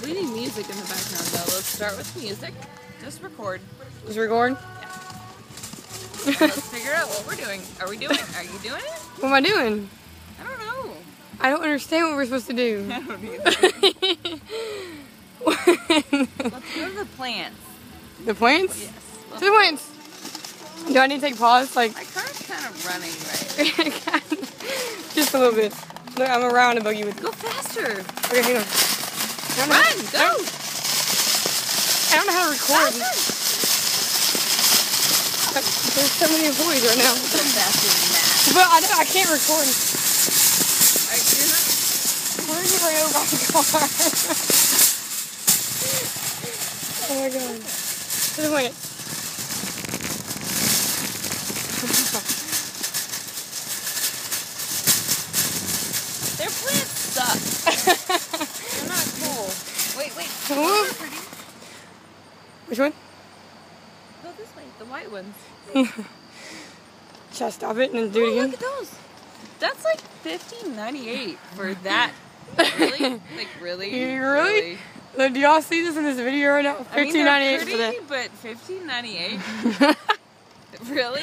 We need music in the background though. Let's start with music. Just record. Just record? Yeah. Let's figure out what we're doing. Are you doing it? What am I doing? I don't know. I don't understand what we're supposed to do. I don't either. Let's go to the plants. The plants? Yes. To the plants. Do I need to take pause? Like, My car's kind of running right. just a little bit. Look, I'm around a buggy with. Go faster. Okay, hang on. Run, go. I don't know how to record. There's so many employees right now. Go faster than that. But I can't record. You're not. Where are you right over my car? Oh my god. To the plant. Their plants suck. They're not cool. Wait. Those are pretty. Which one? Go this way. The white ones. Should I stop it and then do it again? Look at those. That's like $15.98 for that. Really? Like really? Really? Look, do y'all see this in this video right now? $15.98 for that. But $15.98. Really?